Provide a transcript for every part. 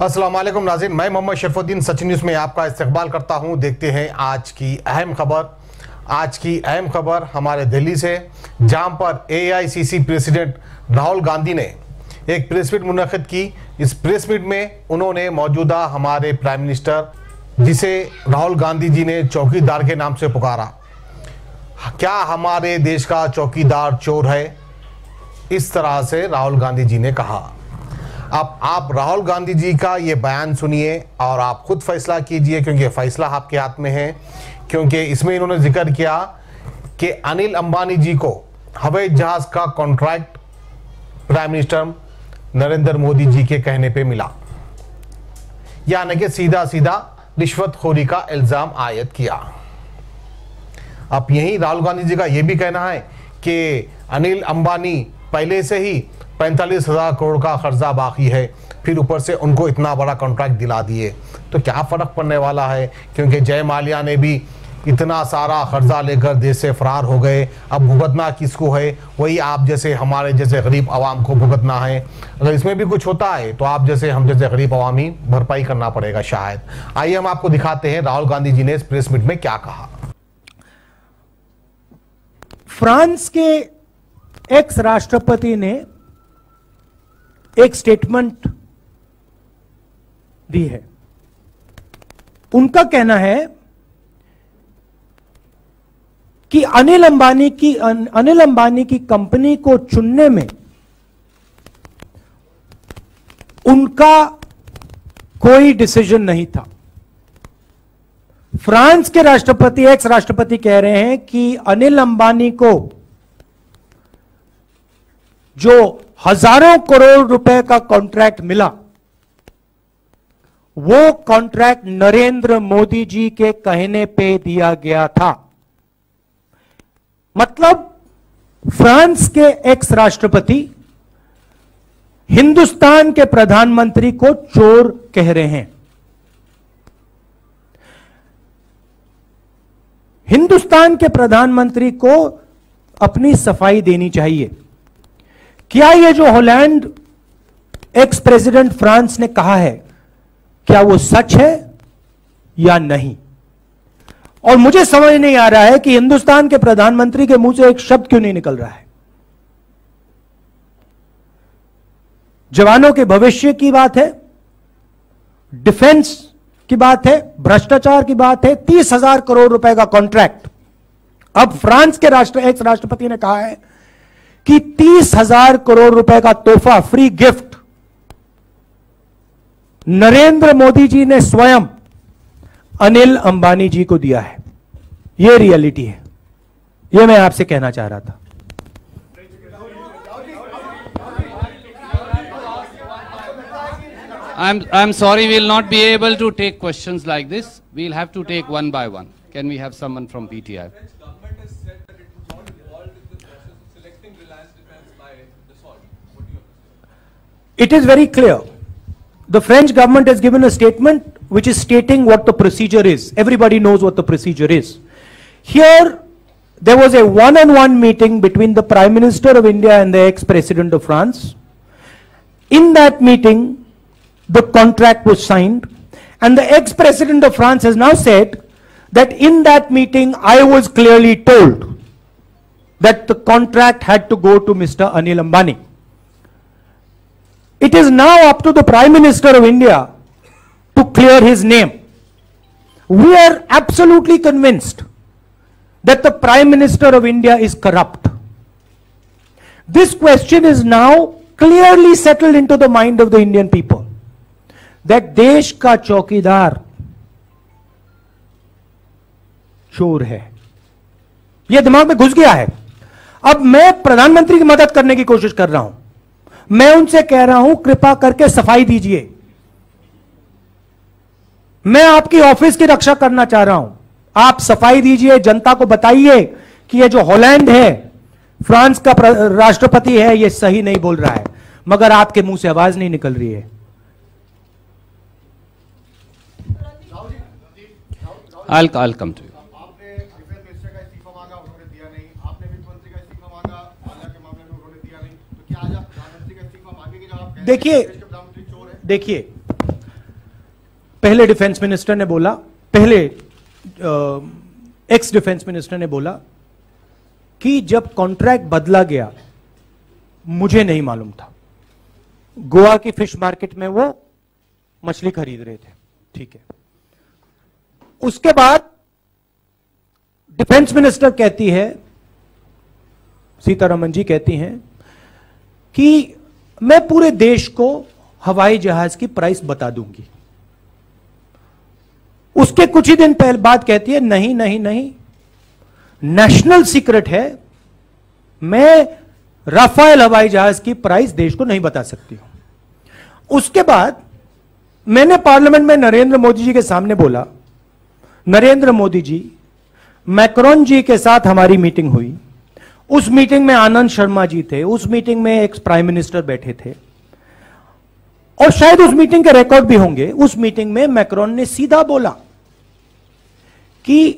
अस्सलाम वालेकुम नाज़रीन, मैं मोहम्मद शरफुद्दीन सच न्यूज़ में आपका इस्तकबाल करता हूं। देखते हैं आज की अहम खबर हमारे दिल्ली से, जहां पर एआईसीसी प्रेसिडेंट राहुल गांधी ने एक प्रेस मीट मुनक़िद की। इस प्रेस मीट में उन्होंने मौजूदा हमारे प्राइम मिनिस्टर, जिसे राहुल गांधी जी ने चौकीदार के नाम से पुकारा, क्या हमारे देश का चौकीदार चोर है, इस तरह से राहुल गांधी जी ने कहा। अब आप राहुल गांधी जी का ये बयान सुनिए और आप खुद फैसला कीजिए, क्योंकि फैसला आपके हाथ में है। क्योंकि इसमें इन्होंने जिक्र किया कि अनिल अंबानी जी को हवाई जहाज का contract prime minister Narendra Modi ji के कहने पे मिला, यानी कि सीधा सीधा रिश्वतखोरी का इल्जाम आयद किया। अब यही राहुल गांधी जी का यह भी कहना है कि अनिल अंबानी पहले से ही 45,000 करोड़ का कर्जा बाकी है, फिर ऊपर से उनको इतना बड़ा कॉन्ट्रैक्ट दिला दिए, तो क्या फर्क पड़ने वाला है। क्योंकि जय माल्या ने भी इतना सारा कर्जा लेकर देश से फरार हो गए। अब भुगतना किसको है, वही आप जैसे हमारे जैसे गरीब आवाम को भुगतना है। अगर इसमें भी कुछ होता है तो आप जैसे हम जैसे गरीब आवाम ही भरपाई करना पड़ेगा शायद। आइए हम आपको दिखाते हैं राहुल गांधी जी ने इस प्रेस मीट में क्या कहा। फ्रांस के एक्स राष्ट्रपति ने एक स्टेटमेंट दी है। उनका कहना है कि अनिल अंबानी की कंपनी को चुनने में उनका कोई डिसीजन नहीं था। फ्रांस के राष्ट्रपति, एक्स राष्ट्रपति कह रहे हैं कि अनिल अंबानी को जो हजारों करोड़ रुपए का कॉन्ट्रैक्ट मिला, वो कॉन्ट्रैक्ट नरेंद्र मोदी जी के कहने पे दिया गया था। मतलब फ्रांस के एक्स राष्ट्रपति हिंदुस्तान के प्रधानमंत्री को चोर कह रहे हैं। हिंदुस्तान के प्रधानमंत्री को अपनी सफाई देनी चाहिए। क्या यह जो हॉलैंड एक्स प्रेसिडेंट फ्रांस ने कहा है, क्या वो सच है या नहीं? और मुझे समझ नहीं आ रहा है कि हिंदुस्तान के प्रधानमंत्री के मुंह से एक शब्द क्यों नहीं निकल रहा है। जवानों के भविष्य की बात है, डिफेंस की बात है, भ्रष्टाचार की बात है, 30,000 करोड़ रुपए का कॉन्ट्रैक्ट। अब फ्रांस के एक्स राष्ट्रपति ने कहा है कि 30,000 करोड़ रुपए का तोहफा, फ्री गिफ्ट नरेंद्र मोदी जी ने स्वयं अनिल अंबानी जी को दिया है। यह रियलिटी है, यह मैं आपसे कहना चाह रहा था। I'm sorry, we'll not be able to take questions like this. We'll have to take one by one. Can we have someone from PTI? It is very clear. The French government has given a statement which is stating what the procedure is. Everybody knows what the procedure is. Here, there was a one-on-one meeting between the Prime Minister of India and the ex-President of France. In that meeting, the contract was signed, and the ex-President of France has now said that in that meeting, I was clearly told that the contract had to go to Mr. Anil Ambani. It is now up to the Prime Minister of India to clear his name. We are absolutely convinced that the Prime Minister of India is corrupt. This question is now clearly settled into the mind of the Indian people, that देश का चौकीदार चोर है। यह दिमाग में घुस गया है। अब मैं प्रधानमंत्री की मदद करने की कोशिश कर रहा हूं। मैं उनसे कह रहा हूं, कृपा करके सफाई दीजिए। मैं आपकी ऑफिस की रक्षा करना चाह रहा हूं, आप सफाई दीजिए। जनता को बताइए कि यह जो हॉलैंड है, फ्रांस का राष्ट्रपति है, यह सही नहीं बोल रहा है, मगर आपके मुंह से आवाज नहीं निकल रही है। I'll come to you. आपने डिफेंस मिनिस्टर का इस्तीफा मांगा, उन्होंने दिया नहीं। आपने वित्त मंत्री का इस्तीफा मांगा, माल्या के मामले में देखिए पहले डिफेंस मिनिस्टर ने बोला, पहले एक्स डिफेंस मिनिस्टर ने बोला कि जब कॉन्ट्रैक्ट बदला गया मुझे नहीं मालूम था, गोवा की फिश मार्केट में वो मछली खरीद रहे थे, ठीक है। उसके बाद डिफेंस मिनिस्टर कहती है, सीतारमण जी कहती हैं कि मैं पूरे देश को हवाई जहाज की प्राइस बता दूंगी। उसके कुछ ही दिन पहले बाद कहती है नहीं नहीं नहीं, नेशनल सीक्रेट है, मैं राफेल हवाई जहाज की प्राइस देश को नहीं बता सकती हूं। उसके बाद मैंने पार्लियामेंट में नरेंद्र मोदी जी के सामने बोला, नरेंद्र मोदी जी, मैक्रोन जी के साथ हमारी मीटिंग हुई, उस मीटिंग में आनंद शर्मा जी थे, उस मीटिंग में एक प्राइम मिनिस्टर बैठे थे और शायद उस मीटिंग के रिकॉर्ड भी होंगे। उस मीटिंग में मैक्रोन ने सीधा बोला कि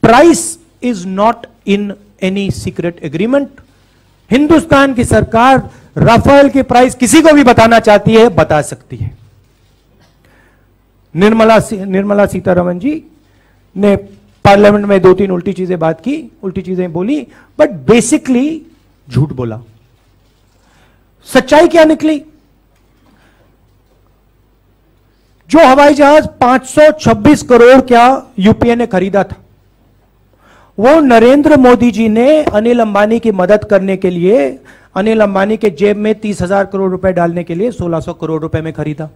price is not in any secret agreement. Hindustan की सरकार राफेल की प्राइस किसी को भी बताना चाहती है, बता सकती है। निर्मला सीतारमण जी ने पार्लियामेंट में 2-3 उल्टी चीजें बात की, उल्टी चीजें बोली, बट बेसिकली झूठ बोला। सच्चाई क्या निकली? जो हवाई जहाज 526 करोड़ क्या यूपीए ने खरीदा था, वो नरेंद्र मोदी जी ने अनिल अंबानी की मदद करने के लिए, अनिल अंबानी के जेब में 30,000 करोड़ रुपए डालने के लिए 1600 करोड़ रुपए में खरीदा,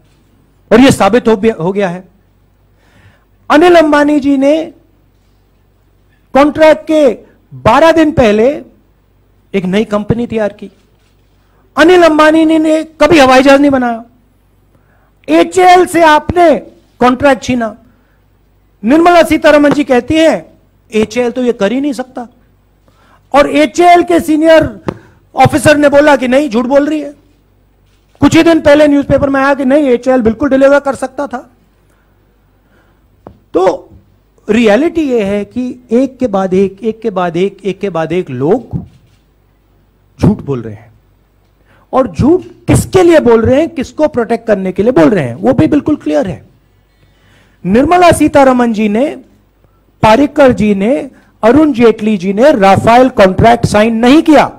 और यह साबित हो गया है। अनिल अंबानी जी ने कॉन्ट्रैक्ट के 12 दिन पहले एक नई कंपनी तैयार की। अनिल अंबानी ने कभी हवाई जहाज नहीं बनाया, एचएएल से आपने कॉन्ट्रैक्ट छीना। निर्मला सीतारमण जी कहती है एचएएल तो ये कर ही नहीं सकता, और एचएएल के सीनियर ऑफिसर ने बोला कि नहीं, झूठ बोल रही है। कुछ ही दिन पहले न्यूज़पेपर में आया कि नहीं, एचएएल बिल्कुल डिलीवर कर सकता था। तो रियलिटी यह है कि एक के बाद एक लोग झूठ बोल रहे हैं, और झूठ किसके लिए बोल रहे हैं, किसको प्रोटेक्ट करने के लिए बोल रहे हैं, वो भी बिल्कुल क्लियर है। निर्मला सीतारमण जी ने, पारिकर जी ने, अरुण जेटली जी ने राफेल कॉन्ट्रैक्ट साइन नहीं किया,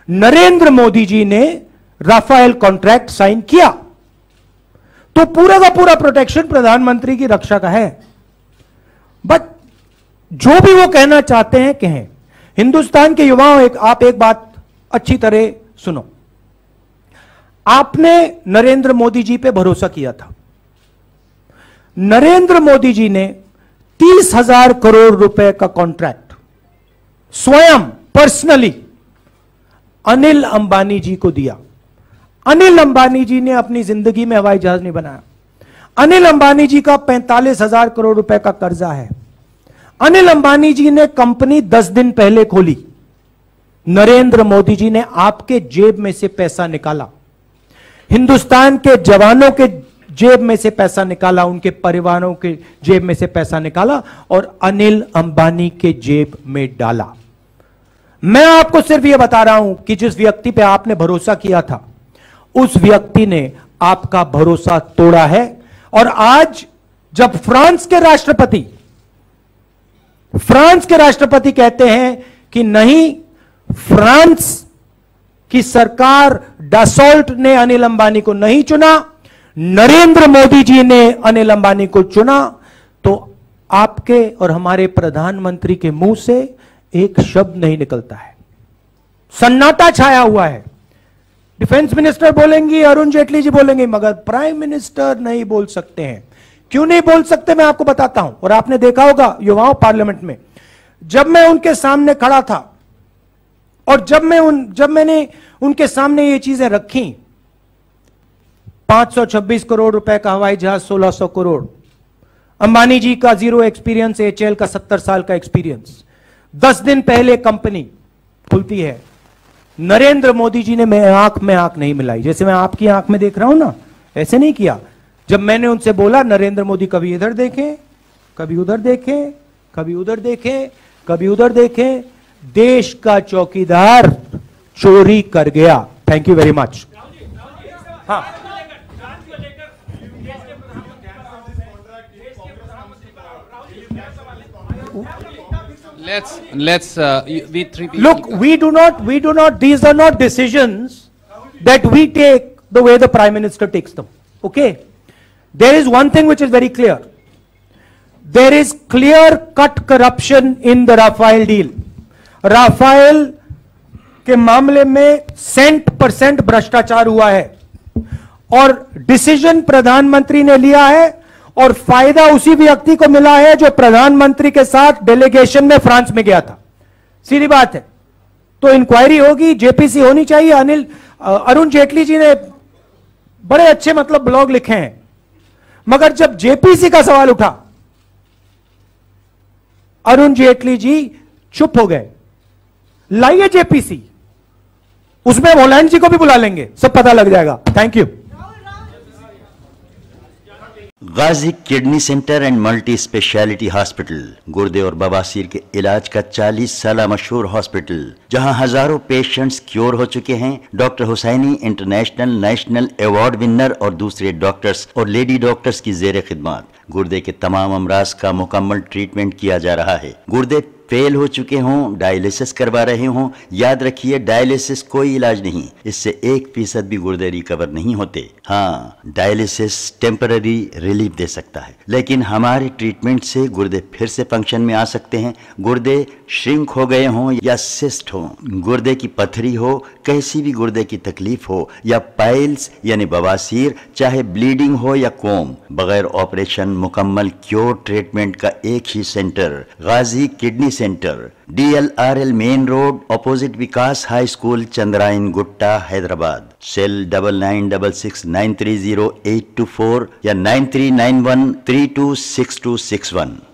नरेंद्र मोदी जी ने राफेल कॉन्ट्रैक्ट साइन किया। तो पूरा का पूरा प्रोटेक्शन प्रधानमंत्री की रक्षा का है। बट जो भी वो कहना चाहते हैं कहें। हिंदुस्तान के युवाओं, आप एक बात अच्छी तरह सुनो। आपने नरेंद्र मोदी जी पे भरोसा किया था। नरेंद्र मोदी जी ने 30,000 करोड़ रुपए का कॉन्ट्रैक्ट स्वयं पर्सनली अनिल अंबानी जी को दिया। अनिल अंबानी जी ने अपनी जिंदगी में हवाई जहाज नहीं बनाया। अनिल अंबानी जी का 45,000 करोड़ रुपए का कर्जा है। अनिल अंबानी जी ने कंपनी 10 दिन पहले खोली। नरेंद्र मोदी जी ने आपके जेब में से पैसा निकाला, हिंदुस्तान के जवानों के जेब में से पैसा निकाला, उनके परिवारों के जेब में से पैसा निकाला और अनिल अंबानी के जेब में डाला। मैं आपको सिर्फ यह बता रहा हूं कि जिस व्यक्ति पे आपने भरोसा किया था, उस व्यक्ति ने आपका भरोसा तोड़ा है। और आज जब फ्रांस के राष्ट्रपति कहते हैं कि नहीं, फ्रांस की सरकार डसॉल्ट ने अनिल अंबानी को नहीं चुना, नरेंद्र मोदी जी ने अनिल अंबानी को चुना, तो आपके और हमारे प्रधानमंत्री के मुंह से एक शब्द नहीं निकलता है। सन्नाटा छाया हुआ है। डिफेंस मिनिस्टर बोलेंगी, अरुण जेटली जी बोलेंगे, मगर प्राइम मिनिस्टर नहीं बोल सकते हैं। क्यों नहीं बोल सकते, मैं आपको बताता हूं। और आपने देखा होगा युवाओं, पार्लियामेंट में जब मैं उनके सामने खड़ा था और जब मैंने उनके सामने ये चीजें रखी, 526 करोड़ रुपए का हवाई जहाज, 1600 करोड़, अंबानी जी का जीरो एक्सपीरियंस, एचएएल का 70 साल का एक्सपीरियंस, 10 दिन पहले कंपनी खुलती है। नरेंद्र मोदी जी ने मेरे आंख में आंख नहीं मिलाई, जैसे मैं आपकी आंख में देख रहा हूं ना, ऐसे नहीं किया। जब मैंने उनसे बोला नरेंद्र मोदी कभी इधर देखें, कभी उधर देखें, कभी उधर देखें, कभी उधर देखें, देश का चौकीदार चोरी कर गया। Thank you very much. हाँ, We three people. Look, we do not, these are not decisions that we take the way the Prime Minister takes them. Okay? There is one thing which is very clear. There is clear-cut corruption in the Rafale deal. Rafale के मामले में 100% भ्रष्टाचार हुआ है और decision प्रधानमंत्री ने लिया है और फायदा उसी व्यक्ति को मिला है जो प्रधानमंत्री के साथ डेलीगेशन में फ्रांस में गया था। सीधी बात है। तो इंक्वायरी होगी, जेपीसी होनी चाहिए। अरुण जेटली जी ने बड़े अच्छे मतलब ब्लॉग लिखे हैं, मगर जब जेपीसी का सवाल उठा अरुण जेटली जी चुप हो गए। लाइए जेपीसी, उसमें होलैंड जी को भी बुला लेंगे, सब पता लग जाएगा। Thank you. Ghazi kidney centre and multi speciality hospital, गुर्दे और बवासीर के इलाज का 40 साल मशहूर हॉस्पिटल, जहां हजारों पेशेंट्स क्योर हो चुके हैं। Doctor Husaini international national award winner और दूसरे डॉक्टर्स और लेडी डॉक्टर्स की जेर खिदमत गुर्दे के तमाम अमराज का मुकम्मल ट्रीटमेंट किया जा रहा है। गुर्दे फेल हो चुके हों, डायलिसिस करवा रहे हों, याद रखिए डायलिसिस कोई इलाज नहीं, इससे 1% भी गुर्दे रिकवर नहीं होते। हाँ, डायलिसिस टेम्पररी रिलीफ दे सकता है, लेकिन हमारे ट्रीटमेंट से गुर्दे फिर से फंक्शन में आ सकते हैं। गुर्दे श्रिंक हो गए हों या सिस्ट हो, गुर्दे की पथरी हो, कैसी भी गुर्दे की तकलीफ हो या पाइल्स यानी बवासीर, चाहे ब्लीडिंग हो या कोम, बगैर ऑपरेशन मुकम्मल क्योर ट्रीटमेंट का एक ही centre, Ghazi kidney centre, DLRL main road, opposite Vikas high school, Chandrayangutta, Hyderabad. Cell 9966930824 या 9391326261।